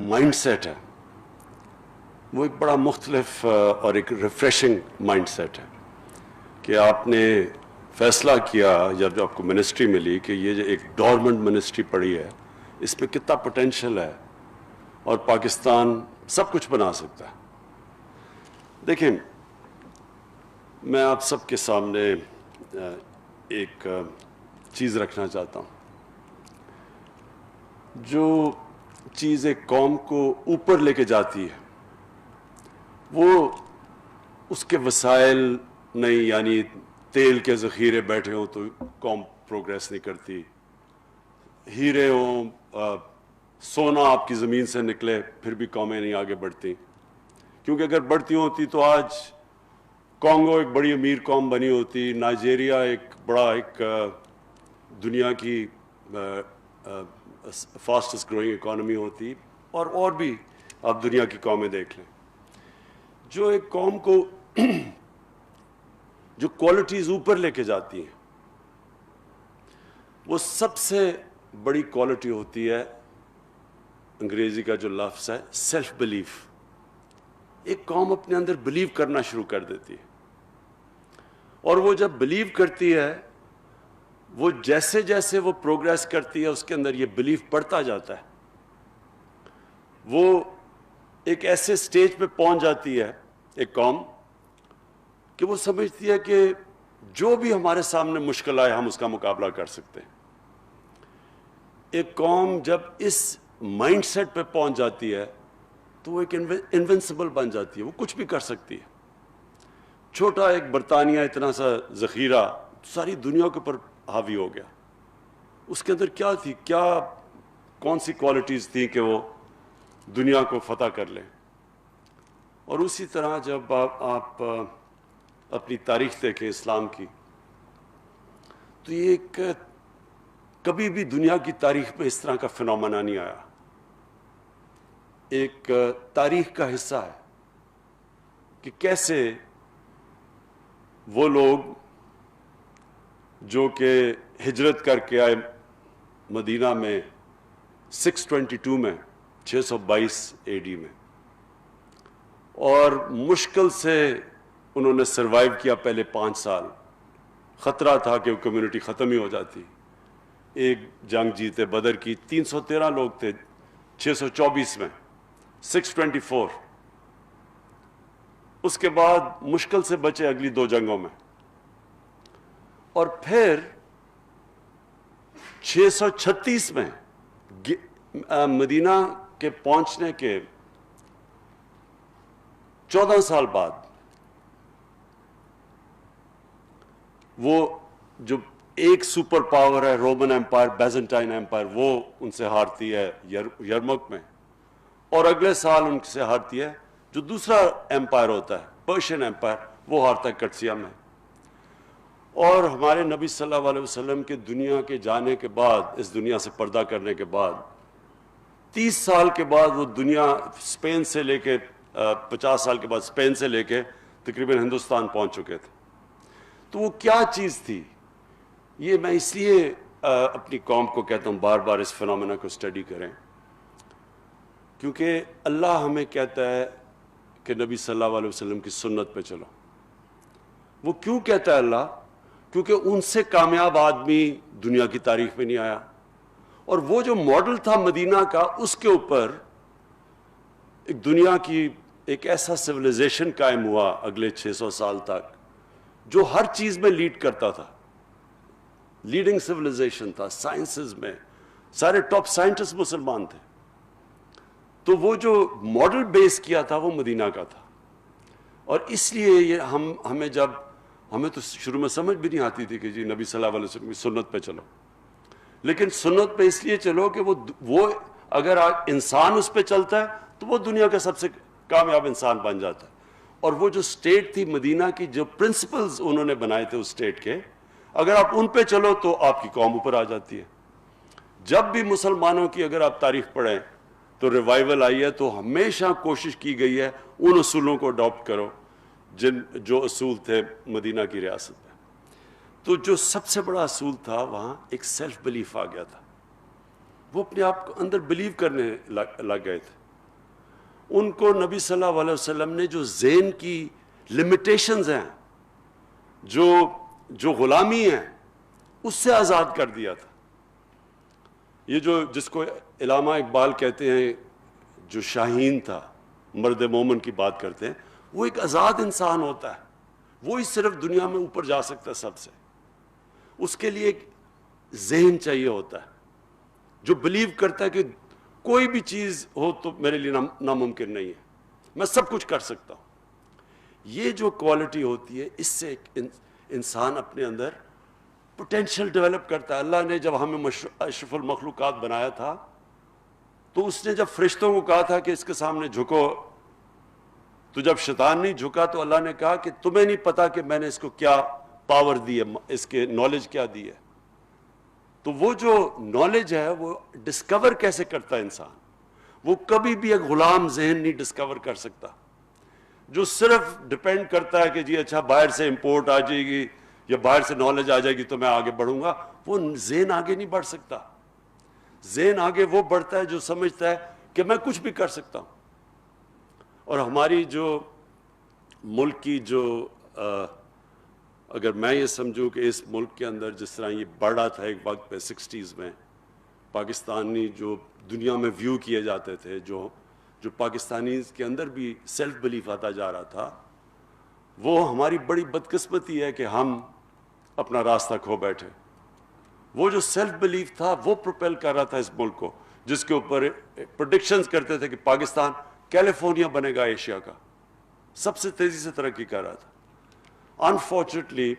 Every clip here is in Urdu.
مائنڈ سیٹ ہے وہ ایک بڑا مختلف اور ایک ریفریشنگ مائنڈ سیٹ ہے کہ آپ نے فیصلہ کیا جب آپ کو منسٹری ملی کہ یہ جو ایک ڈورمنٹ منسٹری پڑی ہے اس میں کتنا پوٹینشیل ہے اور پاکستان سب کچھ بنا سکتا ہے. دیکھیں میں آپ سب کے سامنے ایک چیز رکھنا چاہتا ہوں. جو چیز ایک قوم کو اوپر لے کے جاتی ہے وہ اس کے وسائل نہیں، یعنی تیل کے ذخیرے بیٹھے ہوں تو قوم پروگریس نہیں کرتی، ہیرے ہوں، سونا آپ کی زمین سے نکلے پھر بھی قومیں نہیں آگے بڑھتی، کیونکہ اگر بڑھتی ہوتی تو آج کانگو ایک بڑی امیر قوم بنی ہوتی، نائجیریا ایک بڑا ایک دنیا کی فاسٹسٹ گروئنگ اکانومی ہوتی، اور بھی آپ دنیا کی قومیں دیکھ لیں. جو ایک قوم کو جو کوالٹیز اوپر لے کے جاتی ہیں وہ سب سے بڑی کوالٹی ہوتی ہے، انگریزی کا جو لفظ ہے سیلف بلیف. ایک قوم اپنے اندر بلیو کرنا شروع کر دیتی ہے، اور وہ جب بلیو کرتی ہے وہ جیسے جیسے وہ پروگریس کرتی ہے اس کے اندر یہ بلیف بڑھتا جاتا ہے. وہ ایک ایسے سٹیج پہ پہنچ جاتی ہے ایک قوم کہ وہ سمجھتی ہے کہ جو بھی ہمارے سامنے مشکل آئے ہم اس کا مقابلہ کر سکتے ہیں. ایک قوم جب اس مائنڈ سیٹ پہ پہنچ جاتی ہے تو وہ ایک انوینسیبل بن جاتی ہے، وہ کچھ بھی کر سکتی ہے. چھوٹا ایک برطانیہ اتنا سا ذخیرہ ساری دنیا کے اوپر حاوی ہو گیا. اس کے اندر کیا تھی، کون سی کوالٹیز تھیں کہ وہ دنیا کو فتح کر لیں. اور اسی طرح جب آپ اپنی تاریخ دیکھیں اسلام کی تو یہ ایک کبھی بھی دنیا کی تاریخ میں اس طرح کا فنومنا نہیں آیا. ایک تاریخ کا حصہ ہے کہ کیسے وہ لوگ جو کہ ہجرت کر کے آئے مدینہ میں 622 میں 622 اے ڈی میں، اور مشکل سے انہوں نے سروائیو کیا پہلے 5 سال. خطرہ تھا کہ وہ کمیونٹی ختم ہی ہو جاتی. ایک جنگ جیتے بدر کی 313 لوگ تھے 624 میں 624. اس کے بعد مشکل سے بچے اگلی 2 جنگوں میں، اور پھر 636 میں مدینہ کے پہنچنے کے 14 سال بعد وہ جو ایک سپر پاور ہے رومن ایمپائر، بیزنٹائن ایمپائر، وہ ان سے ہارتی ہے یرمک میں، اور اگلے سال ان سے ہارتی ہے جو دوسرا ایمپائر ہوتا ہے پرشین ایمپائر، وہ ہارتا ہے کٹسیا میں. اور ہمارے نبی صلی اللہ علیہ وسلم کے دنیا کے جانے کے بعد، اس دنیا سے پردہ کرنے کے بعد 30 سال کے بعد وہ دنیا اسپین سے لے کے 50 سال کے بعد اسپین سے لے کے تقریباً ہندوستان پہنچ چکے تھے. تو وہ کیا چیز تھی؟ یہ میں اس لیے اپنی قوم کو کہتا ہوں بار بار اس فنومینا کو اسٹڈی کریں، کیونکہ اللہ ہمیں کہتا ہے کہ نبی صلی اللہ علیہ وسلم کی سنت پہ چلو. وہ کیوں کہتا ہے اللہ؟ کیونکہ ان سے کامیاب آدمی دنیا کی تاریخ میں نہیں آیا، اور وہ جو ماڈل تھا مدینہ کا اس کے اوپر ایک دنیا کی ایک ایسا سویلائزیشن قائم ہوا اگلے 600 سال تک جو ہر چیز میں لیڈ کرتا تھا. لیڈنگ سویلائزیشن تھا سائنسز میں، سارے ٹاپ سائنٹسٹ مسلمان تھے. تو وہ جو ماڈل بیس کیا تھا وہ مدینہ کا تھا. اور اس لیے یہ ہمیں تو شروع میں سمجھ بھی نہیں آتی تھی کہ جی نبی صلی اللہ علیہ وسلم کی سنت پہ چلو، لیکن سنت پہ اس لیے چلو کہ وہ اگر انسان اس پہ چلتا ہے تو وہ دنیا کا سب سے کامیاب انسان بن جاتا ہے. اور وہ جو سٹیٹ تھی مدینہ کی، جو پرنسپلز انہوں نے بنائے تھے اس سٹیٹ کے، اگر آپ ان پہ چلو تو آپ کی قوم اوپر آ جاتی ہے. جب بھی مسلمانوں کی اگر آپ تاریخ پڑھیں تو ریوائول آئی ہے تو ہمیشہ کوشش کی گئی ہے ان اصولوں کو اڈاپٹ کرو جو اصول تھے مدینہ کی ریاست میں. تو جو سب سے بڑا اصول تھا وہاں ایک سیلف بلیف آ گیا تھا. وہ اپنے آپ کو اندر بلیو کرنے لگ گئے تھے ان کو نبی صلی اللہ علیہ وسلم نے جو ذہن کی لمیٹیشنز ہیں، جو غلامی ہیں، اس سے آزاد کر دیا تھا. یہ جس کو علامہ اقبال کہتے ہیں، جو شاہین تھا، مرد مومن کی بات کرتے ہیں، وہ ایک آزاد انسان ہوتا ہے. وہی صرف دنیا میں اوپر جا سکتا ہے سب سے. اس کے لیے ایک ذہن چاہیے ہوتا ہے جو بلیو کرتا ہے کہ کوئی بھی چیز ہو تو میرے لیے ناممکن نہیں ہے، میں سب کچھ کر سکتا ہوں. یہ جو کوالٹی ہوتی ہے، اس سے ایک انسان اپنے اندر پوٹینشیل ڈیولپ کرتا ہے. اللہ نے جب ہمیں اشرف المخلوقات بنایا تھا تو اس نے جب فرشتوں کو کہا تھا کہ اس کے سامنے جھکو، تو جب شیطان نہیں جھکا تو اللہ نے کہا کہ تمہیں نہیں پتا کہ میں نے اس کو کیا پاور دی ہے، اس کے نالج کیا دی ہے. تو وہ جو نالج ہے وہ ڈسکور کیسے کرتا ہے انسان؟ وہ کبھی بھی ایک غلام ذہن نہیں ڈسکور کر سکتا جو صرف ڈیپینڈ کرتا ہے کہ جی اچھا باہر سے امپورٹ آ جائے گی یا باہر سے نالج آ جائے گی تو میں آگے بڑھوں گا. وہ ذہن آگے نہیں بڑھ سکتا. ذہن آگے وہ بڑھتا ہے جو سمجھتا ہے کہ میں کچھ بھی کر سکتا ہوں. اور ہماری جو ملک کی اگر میں یہ سمجھوں کہ اس ملک کے اندر جس طرح یہ بڑھ رہا تھا ایک وقت پہ 60s میں، پاکستانی جو دنیا میں ویو کیے جاتے تھے، جو پاکستانیز کے اندر بھی سیلف بلیف آتا جا رہا تھا، وہ ہماری بڑی بدقسمتی ہے کہ ہم اپنا راستہ کھو بیٹھے. وہ جو سیلف بلیف تھا وہ پروپیل کر رہا تھا اس ملک کو، جس کے اوپر پریڈکشنز کرتے تھے کہ پاکستان کیلیفورنیا بنے گا ایشیا کا، سب سے تیزی سے ترقی کر رہا تھا. انفارچونیٹلی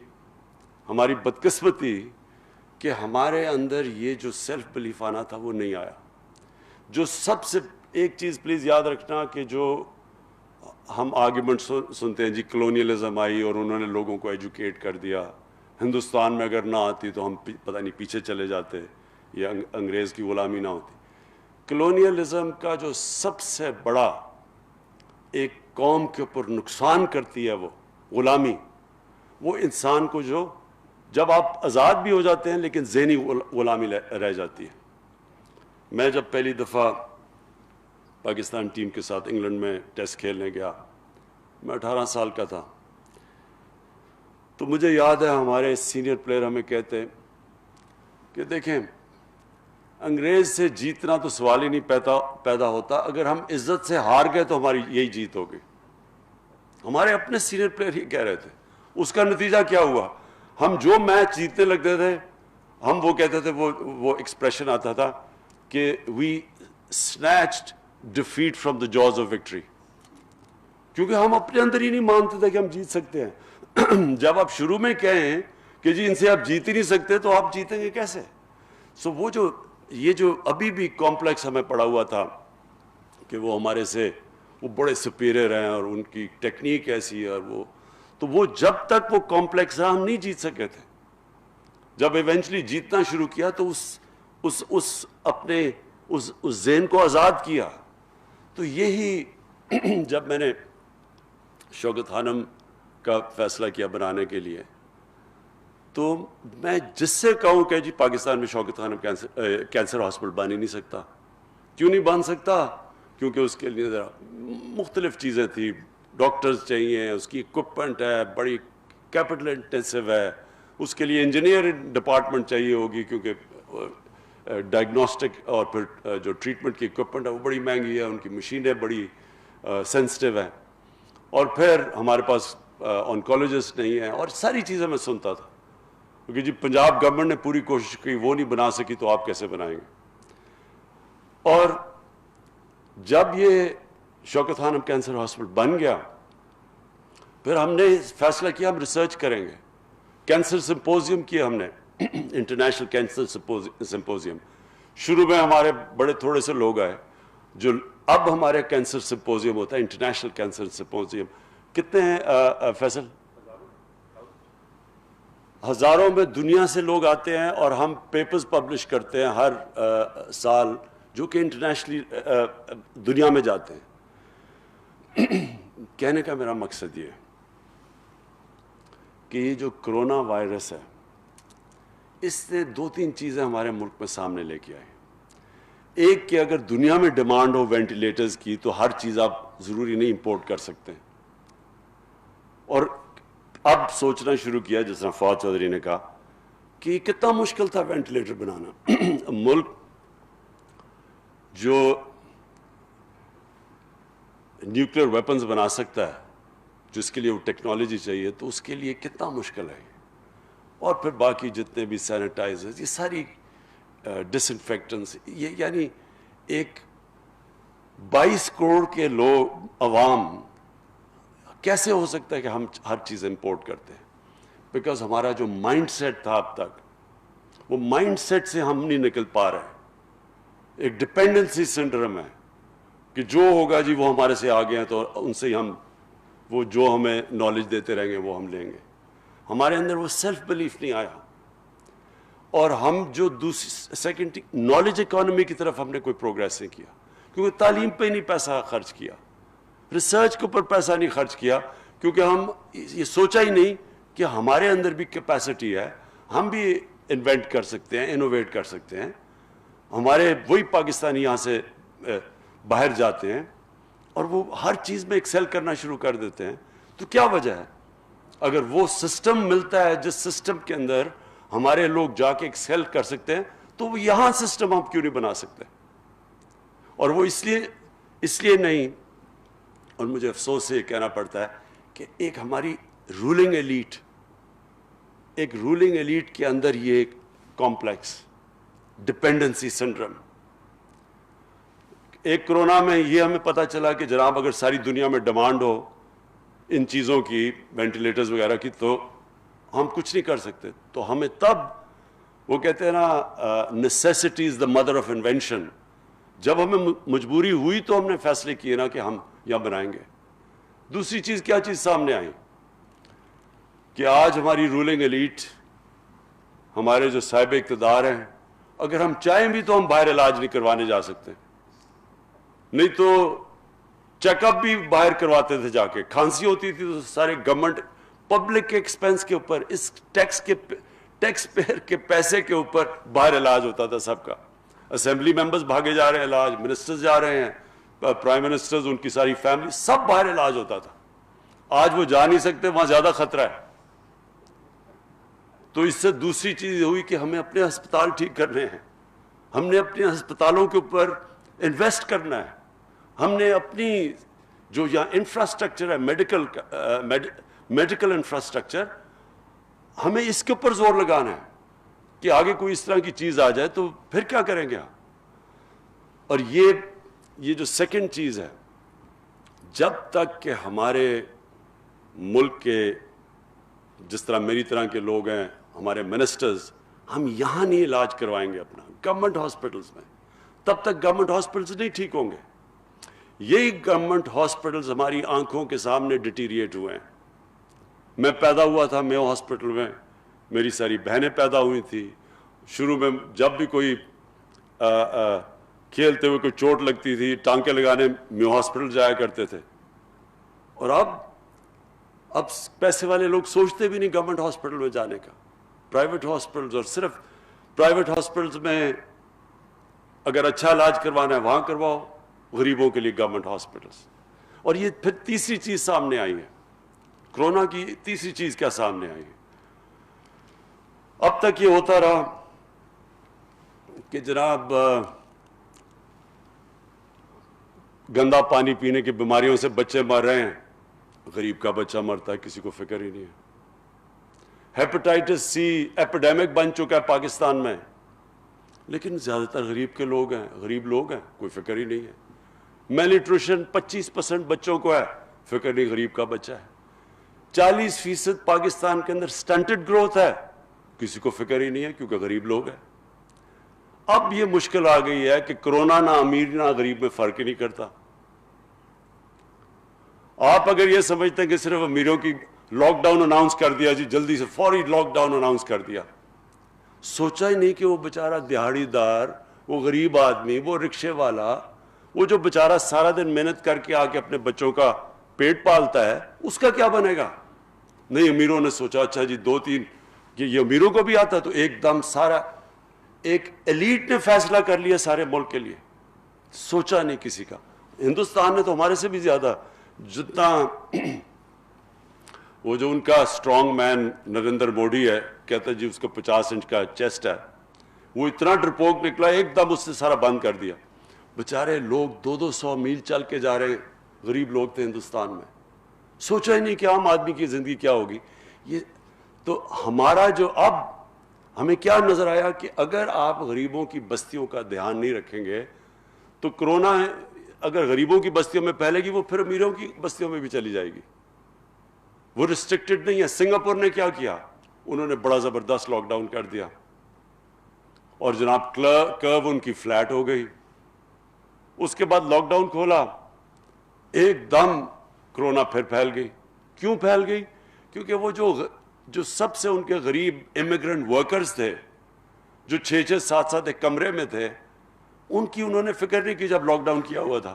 ہماری بدقسمتی کہ ہمارے اندر یہ جو سیلف بلیف آنا تھا وہ نہیں آیا. جو سب سے ایک چیز پلیز یاد رکھنا کہ جو ہم آرگیومنٹ سنتے ہیں جی کلونیلزم آئی اور انہوں نے لوگوں کو ایجوکیٹ کر دیا، ہندوستان میں اگر نہ آتی تو ہم پتہ نہیں پیچھے چلے جاتے یا انگریز کی غلامی نہ ہوتی. کلونیلزم کا جو سب سے بڑا ایک قوم کے اوپر نقصان کرتی ہے وہ غلامی، وہ انسان کو جو جب آپ آزاد بھی ہو جاتے ہیں لیکن ذہنی غلامی رہ جاتی ہے. میں جب پہلی دفعہ پاکستان ٹیم کے ساتھ انگلینڈ میں ٹیسٹ کھیلنے گیا، میں 18 سال کا تھا، تو مجھے یاد ہے ہمارے سینئر پلیئر ہمیں کہتے کہ دیکھیں انگریز سے جیتنا تو سوال ہی نہیں پیدا ہوتا، اگر ہم عزت سے ہار گئے تو ہماری یہی جیت ہوگی. ہمارے اپنے سینئر پلیئر ہی کہہ رہے تھے. اس کا نتیجہ کیا ہوا؟ ہم جو میچ جیتنے لگتے تھے ہم وہ کہتے تھے، وہ ایکسپریشن آتا تھا کہ وی snatched defeat from the jaws of victory، کیونکہ ہم اپنے اندر ہی نہیں مانتے تھے کہ ہم جیت سکتے ہیں. جب آپ شروع میں کہیں کہ جی ان سے آپ جیت ہی نہیں سکتے تو آپ جیتیں گے کیسے؟ وہ یہ جو ابھی بھی کمپلیکس ہمیں پڑا ہوا تھا کہ وہ ہمارے سے وہ بڑے سپیریئر ہیں اور ان کی ٹیکنیک ایسی ہے، اور وہ جب تک وہ کمپلیکس رہا ہم نہیں جیت سکے تھے. جب ایونچولی جیتنا شروع کیا تو اپنے ذہن کو آزاد کیا. تو یہی جب میں نے شوکت خانم کا فیصلہ کیا بنانے کے لیے، تو میں جس سے کہوں کہ جی پاکستان میں شوکت خانم کینسر ہاسپٹل بن ہی نہیں سکتا. کیوں نہیں بن سکتا؟ کیونکہ اس کے لیے مختلف چیزیں تھیں، ڈاکٹرز چاہیے، اس کی اکوپمنٹ ہے، بڑی کیپٹل انٹینسو ہے، اس کے لیے انجینئر ڈپارٹمنٹ چاہیے ہوگی، کیونکہ ڈائگنوسٹک اور پھر جو ٹریٹمنٹ کی اکوپمنٹ ہے وہ بڑی مہنگی ہے، ان کی مشینیں بڑی سینسٹیو ہیں، اور پھر ہمارے پاس آنکولوجسٹ نہیں ہیں، اور ساری چیزیں میں سنتا تھا. کیونکہ جی پنجاب گورنمنٹ نے پوری کوشش کی، وہ نہیں بنا سکی تو آپ کیسے بنائیں گے؟ اور جب یہ شوکت خانم کینسر ہاسپٹل بن گیا، پھر ہم نے فیصلہ کیا ہم ریسرچ کریں گے. کینسر سمپوزیم کیا ہم نے، انٹرنیشنل کینسر سمپوزیم. شروع میں ہمارے بڑے تھوڑے سے لوگ آئے، جو اب ہمارے کینسر سمپوزیم ہوتا ہے انٹرنیشنل کینسر سمپوزیم. کتنے ہیں فیصل؟ ہزاروں میں دنیا سے لوگ آتے ہیں، اور ہم پیپرز پبلش کرتے ہیں ہر سال جو کہ انٹرنیشنلی دنیا میں جاتے ہیں. کہنے کا میرا مقصد یہ ہے کہ یہ جو کرونا وائرس ہے، اس نے 2-3 چیزیں ہمارے ملک میں سامنے لے کے آئی. ایک کہ اگر دنیا میں ڈیمانڈ ہو وینٹیلیٹرز کی تو ہر چیز آپ ضروری نہیں امپورٹ کر سکتے. اور اب سوچنا شروع کیا جس طرح فواد چودھری نے کہا کہ کتنا مشکل تھا وینٹیلیٹر بنانا. ملک جو نیوکلیر ویپنز بنا سکتا ہے, جس کے لیے وہ ٹیکنالوجی چاہیے, تو اس کے لیے کتنا مشکل ہے. اور پھر باقی جتنے بھی سینیٹائزرز, یہ ساری ڈس انفیکٹنٹس, یہ یعنی ایک 22 کروڑ کے لوگ عوام کیسے ہو سکتا ہے کہ ہم ہر چیز امپورٹ کرتے ہیں. بیکاز ہمارا جو مائنڈ سیٹ تھا اب تک, وہ مائنڈ سیٹ سے ہم نہیں نکل پا رہے. ایک ڈپینڈنسی سنڈرم ہے کہ جو ہوگا جی وہ ہمارے سے آگے ہیں تو ان سے ہم وہ جو ہمیں نالج دیتے رہیں گے وہ ہم لیں گے. ہمارے اندر وہ سیلف بلیف نہیں آیا. اور ہم جو دوسری سیکنڈ نالج اکانومی کی طرف ہم نے کوئی پروگریس نہیں کیا, کیونکہ تعلیم پہ نہیں پیسہ خرچ کیا, ریسرچ کے اوپر پیسہ نہیں خرچ کیا, کیونکہ ہم یہ سوچا ہی نہیں کہ ہمارے اندر بھی کیپیسٹی ہے, ہم بھی انوینٹ کر سکتے ہیں, انوویٹ کر سکتے ہیں. ہمارے وہی پاکستانی یہاں سے باہر جاتے ہیں اور وہ ہر چیز میں ایکسل کرنا شروع کر دیتے ہیں. تو کیا وجہ ہے؟ اگر وہ سسٹم ملتا ہے جس سسٹم کے اندر ہمارے لوگ جا کے ایکسل کر سکتے ہیں, تو وہ یہاں سسٹم ہم کیوں نہیں بنا سکتے؟ اور وہ اس لیے نہیں. اور مجھے افسوس سے یہ کہنا پڑتا ہے کہ ایک ہماری رولنگ ایلیٹ کے اندر یہ ایک کمپلیکس ڈپینڈنسی سنڈرم. ایک کرونا میں یہ ہمیں پتہ چلا کہ جناب اگر ساری دنیا میں ڈیمانڈ ہو ان چیزوں کی, وینٹیلیٹرز وغیرہ کی, تو ہم کچھ نہیں کر سکتے. تو ہمیں تب وہ کہتے ہیں نا necessity is the mother of invention. جب ہمیں مجبوری ہوئی تو ہم نے فیصلے کیے نا کہ ہم یہاں بنائیں گے. دوسری چیز کیا چیز سامنے آئی کہ آج ہماری رولنگ ایلیٹ, ہمارے جو صاحب اقتدار ہیں, اگر ہم چاہیں بھی تو ہم باہر علاج نہیں کروانے جا سکتے. نہیں تو چیک اپ بھی باہر کرواتے تھے جا کے. کھانسی ہوتی تھی تو سارے گورنمنٹ پبلک کے ایکسپینس کے اوپر, اس ٹیکس پیئر کے پیسے کے اوپر باہر علاج ہوتا تھا سب کا. اسمبلی ممبرز بھاگے جا رہے ہیں علاج, منسٹرز جا رہے ہیں, پرائم منسٹرز, ان کی ساری فیملی, سب باہر علاج ہوتا تھا. آج وہ جا نہیں سکتے, وہاں زیادہ خطرہ ہے. تو اس سے دوسری چیز ہوئی کہ ہمیں اپنے ہسپتال ٹھیک کرنے ہیں, ہم نے اپنے ہسپتالوں کے اوپر انویسٹ کرنا ہے, ہم نے اپنی جو یہاں انفراسٹرکچر ہے میڈیکل انفراسٹرکچر, ہمیں اس کے اوپر زور لگانا ہے کہ آگے کوئی اس طرح کی چیز آ جائے تو پھر کیا کریں گے. اور یہ جو سیکنڈ چیز ہے, جب تک کہ ہمارے ملک کے جس طرح میری طرح کے لوگ ہیں, ہمارے منسٹرز, ہم یہاں نہیں علاج کروائیں گے اپنا گورنمنٹ ہاسپٹلز میں, تب تک گورنمنٹ ہاسپٹلز نہیں ٹھیک ہوں گے. یہی گورنمنٹ ہاسپٹلز ہماری آنکھوں کے سامنے ڈیٹیریٹ ہوئے ہیں. میں پیدا ہوا تھا میو ہاسپٹل میں, میری ساری بہنیں پیدا ہوئی تھی. شروع میں جب بھی کوئی کھیلتے ہوئے کوئی چوٹ لگتی تھی, ٹانکے لگانے میو ہاسپٹل جایا کرتے تھے. اور اب پیسے والے لوگ سوچتے بھی نہیں گورنمنٹ ہاسپٹل میں جانے کا. پرائیویٹ ہاسپٹلز, اور صرف پرائیویٹ ہاسپٹلز میں اگر اچھا علاج کروانا ہے وہاں کرواؤ, غریبوں کے لیے گورنمنٹ ہاسپٹلز. اور یہ پھر تیسری چیز سامنے آئی ہے, کرونا کی تیسری چیز کیا سامنے آئی ہے. اب تک یہ ہوتا رہا کہ جناب گندا پانی پینے کی بیماریوں سے بچے مر رہے ہیں, غریب کا بچہ مرتا ہے, کسی کو فکر ہی نہیں ہے. ہیپاٹائٹس سی ایپیڈیمک بن چکا ہے پاکستان میں, لیکن زیادہ تر غریب لوگ ہیں, کوئی فکر ہی نہیں ہے. میل نیوٹریشن 25% بچوں کو ہے, فکر نہیں, غریب کا بچہ ہے. 40% پاکستان کے اندر سٹنٹڈ گروتھ ہے, کسی کو فکر ہی نہیں ہے کیونکہ غریب لوگ ہیں. اب یہ مشکل آ گئی ہے کہ کرونا نہ امیر نہ غریب میں فرق ہی نہیں کرتا. آپ اگر یہ سمجھتے ہیں کہ صرف امیروں کی لاک ڈاؤن اناؤنس کر دیا جی, جلدی سے فوری لاک ڈاؤن اناؤنس کر دیا, سوچا ہی نہیں کہ وہ بیچارہ دیہڑی دار, وہ غریب آدمی, وہ رکشے والا, وہ جو بیچارہ سارا دن محنت کر کے آ کے اپنے بچوں کا پیٹ پالتا ہے, اس کا کیا بنے گا. نہیں, امیروں نے سوچا اچھا جی 2-3 یہ امیروں کو بھی آتا, تو ایک دم سارا ایک ایلیٹ نے فیصلہ کر لیا سارے ملک کے لیے, سوچا نہیں کسی کا. ہندوستان نے تو ہمارے سے بھی زیادہ, جتنا وہ جو ان کا اسٹرانگ مین نریندر موڈی ہے, کہتا ہے جی اس کو 50 انچ کا چیسٹ ہے, وہ اتنا ڈرپوک نکلا ایک دم اس نے سارا بند کر دیا. بیچارے لوگ 200 میل چل کے جا رہے ہیں, غریب لوگ تھے ہندوستان میں, سوچا ہی نہیں کہ عام آدمی کی زندگی کیا ہوگی. یہ تو ہمارا جو اب ہمیں کیا نظر آیا کہ اگر آپ غریبوں کی بستیوں کا دھیان نہیں رکھیں گے تو کرونا اگر غریبوں کی بستیوں میں پھیلے گی وہ پھر امیروں کی بستیوں میں بھی چلی جائے گی. وہ ریسٹرکٹڈ نہیں ہے. سنگاپور نے کیا کیا, انہوں نے بڑا زبردست لاک ڈاؤن کر دیا اور جناب کرو ان کی فلیٹ ہو گئی. اس کے بعد لاک ڈاؤن کھولا, ایک دم کرونا پھر پھیل گئی. کیوں پھیل گئی؟ کیونکہ وہ جو سب سے ان کے غریب امیگرنٹ ورکرز تھے, جو 6-6 7-7 ایک کمرے میں تھے, ان کی انہوں نے فکر نہیں کی جب لاک ڈاؤن کیا ہوا تھا,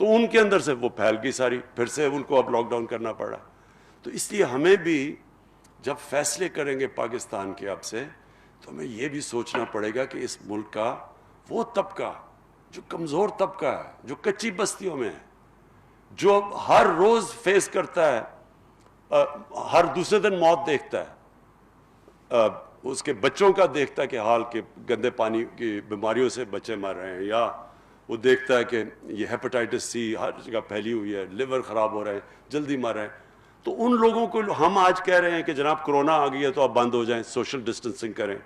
تو ان کے اندر سے وہ پھیل گئی ساری, پھر سے ان کو اب لاک ڈاؤن کرنا پڑا. تو اس لیے ہمیں بھی جب فیصلے کریں گے پاکستان کے اب سے, تو ہمیں یہ بھی سوچنا پڑے گا کہ اس ملک کا وہ طبقہ جو کمزور طبقہ ہے, جو کچی بستیوں میں ہے, جو ہر روز فیس کرتا ہے, ہر دوسرے دن موت دیکھتا ہے, اس کے بچوں کا دیکھتا ہے کہ حال کے گندے پانی کی بیماریوں سے بچے مر رہے ہیں, یا وہ دیکھتا ہے کہ یہ ہیپاٹائٹس سی ہر جگہ پھیلی ہوئی ہے, لیور خراب ہو رہے ہیں, جلدی مر رہے ہیں. تو ان لوگوں کو ہم آج کہہ رہے ہیں کہ جناب کرونا آ گئی ہے تو آپ بند ہو جائیں, سوشل ڈسٹنسنگ کریں.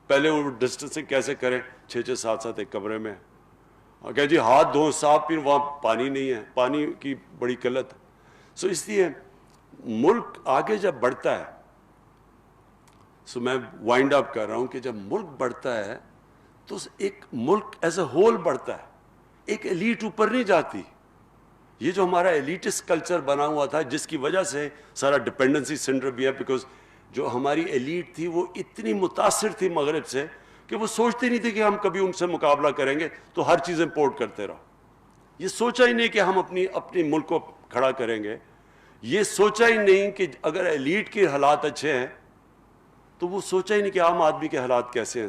پہلے وہ ڈسٹنسنگ کیسے کریں, 6-6 7-7 ایک کمرے میں, کہ جی ہاتھ دھویں صاف, پھر وہاں پانی نہیں ہے, پانی کی بڑی قلت. سو اس لیے ملک آگے جب بڑھتا ہے, سو میں وائنڈ اپ کر رہا ہوں کہ جب ملک بڑھتا ہے تو ایک ملک ایز اے ہول بڑھتا ہے, ایک ایلیٹ اوپر نہیں جاتی. یہ جو ہمارا ایلیٹس کلچر بنا ہوا تھا, جس کی وجہ سے سارا ڈپینڈنسی سینٹر بھی ہے, بیکاز جو ہماری ایلیٹ تھی وہ اتنی متاثر تھی مغرب سے کہ وہ سوچتے نہیں تھے کہ ہم کبھی ان سے مقابلہ کریں گے, تو ہر چیز امپورٹ کرتے رہو. یہ سوچا ہی نہیں کہ ہم اپنی ملک کو کھڑا کریں گے. یہ سوچا ہی نہیں کہ اگر ایلیٹ کے حالات اچھے ہیں تو وہ سوچا ہی نہیں کہ عام آدمی کے حالات کیسے ہیں.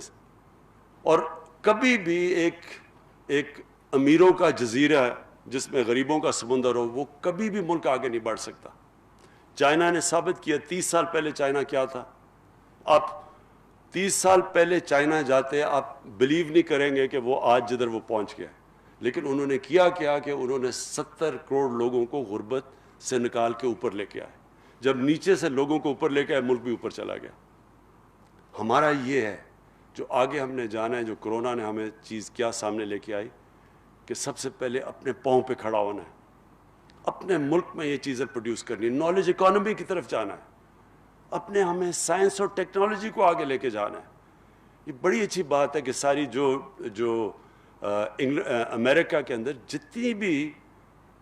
اور کبھی بھی ایک امیروں کا جزیرہ جس میں غریبوں کا سمندر ہو, وہ کبھی بھی ملک آگے نہیں بڑھ سکتا. چائنا نے ثابت کیا. 30 سال پہلے چائنا کیا تھا, آپ 30 سال پہلے چائنا جاتے آپ بلیو نہیں کریں گے کہ وہ آج جدھر وہ پہنچ گیا. لیکن انہوں نے کیا کہ انہوں نے 70 کروڑ لوگوں کو غربت سے نکال کے اوپر لے کے آئے. جب نیچے سے لوگوں کو اوپر لے کے آئے, ملک بھی اوپر چلا گیا. ہمارا یہ ہے جو آگے ہم نے جانا ہے. جو کرونا نے ہمیں چیز کیا سامنے لے کے آئی کہ سب سے پہلے اپنے پاؤں پہ کھڑا ہونا ہے, اپنے ملک میں یہ چیزیں پروڈیوس کرنی ہے, نالج اکانومی کی طرف جانا ہے, اپنے ہمیں سائنس اور ٹیکنالوجی کو آگے لے کے جانا ہے. یہ بڑی اچھی بات ہے کہ ساری جو امریکہ کے اندر جتنی بھی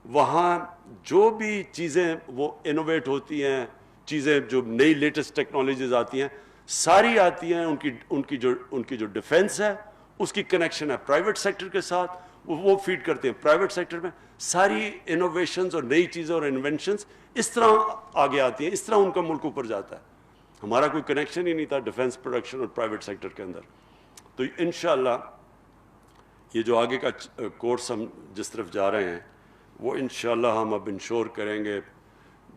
وہاں جو بھی چیزیں وہ انوویٹ ہوتی ہیں, چیزیں جو نئی لیٹسٹ ٹیکنالوجیز آتی ہیں, ساری آتی ہیں ان کی جو ڈیفنس ہے اس کی کنیکشن ہے پرائیویٹ سیکٹر کے ساتھ, وہ فیڈ کرتے ہیں پرائیویٹ سیکٹر میں. ساری انوویشنز اور نئی چیزیں اور انوینشنز اس طرح آگے آتی ہیں, اس طرح ان کا ملک اوپر جاتا ہے. ہمارا کوئی کنیکشن ہی نہیں تھا ڈیفنس پروڈکشن اور پرائیویٹ سیکٹر کے اندر. تو انشاءاللہ یہ جو آگے کا کورس ہم جس طرف جا رہے ہیں وہ انشاءاللہ ہم اب انشور کریں گے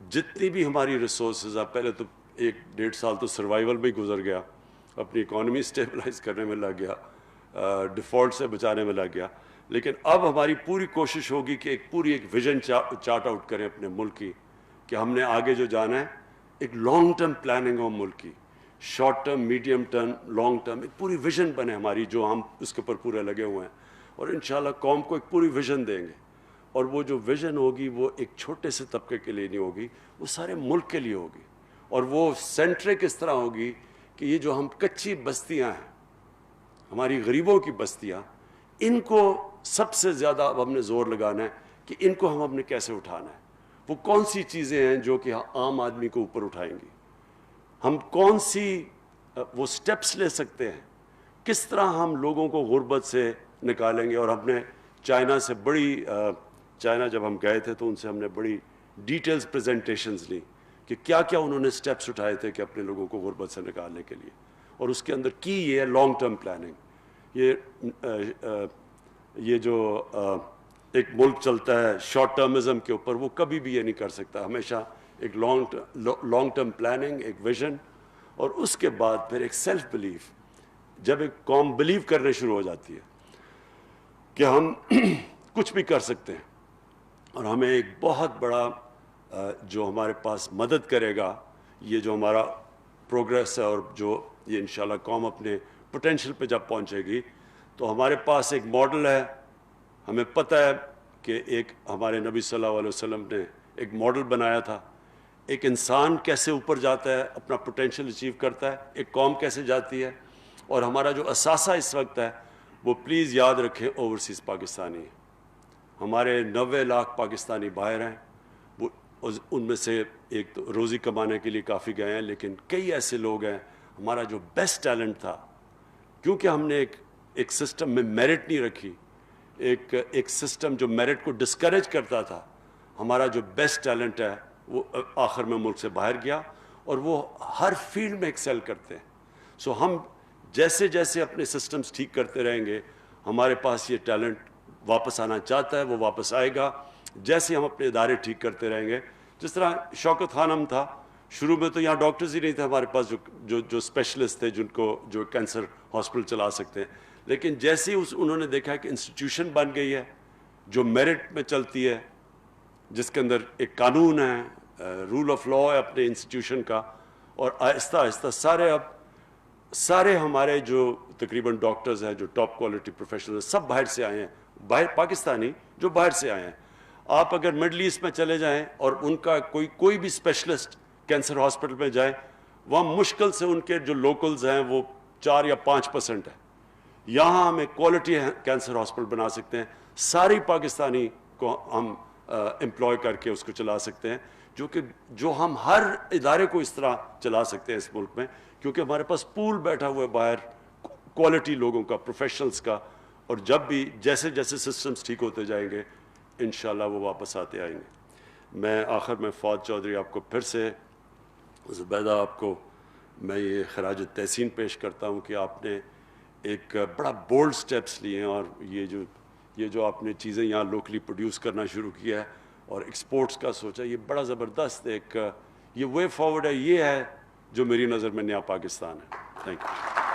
جتنی بھی ہماری ریسورسز ہیں. پہلے تو 1-1.5 سال تو سروائیول میں ہی گزر گیا, اپنی اکانومی اسٹیبلائز کرنے میں لگ گیا, ڈیفالٹ سے بچانے میں لگ گیا. لیکن اب ہماری پوری کوشش ہوگی کہ ایک ویژن چارٹ آؤٹ کریں اپنے ملک کی, کہ ہم نے آگے جو جانا ہے ایک لانگ ٹرم پلاننگ ہو ملک کی, short term, medium term, long term, ایک پوری ویژن بنے ہماری, جو ہم اس کے اوپر پورے لگے ہوئے ہیں. اور انشاءاللہ قوم کو ایک پوری ویژن دیں گے. اور وہ جو ویژن ہوگی وہ ایک چھوٹے سے طبقے کے لیے نہیں ہوگی, وہ سارے ملک کے لیے ہوگی. اور وہ سینٹرک اس طرح ہوگی کہ یہ جو ہم کچی بستیاں ہیں, ہماری غریبوں کی بستیاں, ان کو سب سے زیادہ اب ہم نے زور لگانا ہے کہ ان کو ہم نے کیسے اٹھانا ہے. وہ کون سی چیزیں ہیں جو کہ عام آدمی کو اوپر اٹھائیں گی, ہم کون سی وہ سٹیپس لے سکتے ہیں, کس طرح ہم لوگوں کو غربت سے نکالیں گے. اور ہم نے چائنا سے چائنا جب ہم گئے تھے تو ان سے ہم نے بڑی ڈیٹیلز پریزنٹیشنز لی کہ کیا کیا انہوں نے سٹیپس اٹھائے تھے کہ اپنے لوگوں کو غربت سے نکالنے کے لیے. اور اس کے اندر کی یہ ہے لانگ ٹرم پلاننگ. یہ جو ایک ملک چلتا ہے شارٹ ٹرمزم کے اوپر, وہ کبھی بھی یہ نہیں کر سکتا. ہمیشہ ایک لانگ ٹرم پلاننگ, ایک ویژن, اور اس کے بعد پھر ایک سیلف بلیف. جب ایک قوم بلیو کرنے شروع ہو جاتی ہے کہ ہم کچھ بھی کر سکتے ہیں, اور ہمیں ایک بہت بڑا جو ہمارے پاس مدد کرے گا, یہ جو ہمارا پروگریس ہے, اور جو یہ انشاءاللہ قوم اپنے پوٹینشیل پہ جب پہنچے گی, تو ہمارے پاس ایک ماڈل ہے. ہمیں پتہ ہے کہ ایک ہمارے نبی صلی اللہ علیہ وسلم نے ایک ماڈل بنایا تھا, ایک انسان کیسے اوپر جاتا ہے, اپنا پوٹینشیل اچیو کرتا ہے, ایک قوم کیسے جاتی ہے. اور ہمارا جو اثاثہ اس وقت ہے وہ پلیز یاد رکھیں اوورسیز پاکستانی ہے. ہمارے 90 لاکھ پاکستانی باہر ہیں, وہ ان میں سے ایک تو روزی کمانے کے لیے کافی گئے ہیں, لیکن کئی ایسے لوگ ہیں ہمارا جو بیسٹ ٹیلنٹ تھا, کیونکہ ہم نے ایک سسٹم میں میرٹ نہیں رکھی, ایک سسٹم جو میرٹ کو ڈسکریج کرتا تھا, ہمارا جو بیسٹ ٹیلنٹ ہے وہ آخر میں ملک سے باہر گیا, اور وہ ہر فیلڈ میں ایکسیل کرتے ہیں. سو ہم جیسے جیسے اپنے سسٹمز ٹھیک کرتے رہیں گے, ہمارے پاس یہ ٹیلنٹ واپس آنا چاہتا ہے, وہ واپس آئے گا. جیسے ہم اپنے ادارے ٹھیک کرتے رہیں گے, جس طرح شوکت خانم تھا, شروع میں تو یہاں ڈاکٹرز ہی نہیں تھے ہمارے پاس جو اسپیشلسٹ تھے جو کینسر ہاسپٹل چلا سکتے ہیں. لیکن جیسے ہی انہوں نے دیکھا کہ انسٹیٹیوشن بن گئی ہے جو میرٹ میں چلتی ہے, جس کے اندر ایک قانون ہے, رول آف لاء ہے اپنے انسٹیٹیوشن کا, اور آہستہ آہستہ سارے ہمارے جو تقریباً ڈاکٹرز ہیں جو ٹاپ کوالٹی پروفیشنل ہیں, سب باہر سے آئے ہیں, باہر پاکستانی جو باہر سے آئے ہیں. آپ اگر مڈل ایسٹ میں چلے جائیں اور ان کا کوئی بھی اسپیشلسٹ کینسر ہاسپٹل میں جائیں, وہاں مشکل سے ان کے جو لوکلز ہیں وہ 4 یا 5% ہیں. یہاں ہم ایک کوالٹی کینسر ہاسپٹل بنا سکتے ہیں, ساری پاکستانی کو ہم امپلوائے کر کے اس کو چلا سکتے ہیں, جو ہم ہر ادارے کو اس طرح چلا سکتے ہیں اس ملک میں, کیونکہ ہمارے پاس پول بیٹھا ہوا ہے باہر کوالٹی لوگوں کا, پروفیشنلز کا. اور جب بھی جیسے جیسے سسٹمز ٹھیک ہوتے جائیں گے انشاءاللہ وہ واپس آتے آئیں گے. میں آخر میں فواد چودھری آپ کو پھر سے, زبیدہ آپ کو میں یہ خراج تحسین پیش کرتا ہوں کہ آپ نے ایک بڑا بولڈ سٹیپس لیے ہیں, اور یہ جو آپ نے چیزیں یہاں لوکلی پروڈیوس کرنا شروع کیا ہے اور ایکسپورٹس کا سوچا, یہ بڑا زبردست ایک یہ وے فارورڈ ہے. یہ ہے جو میری نظر میں نیا پاکستان ہے. Thank you.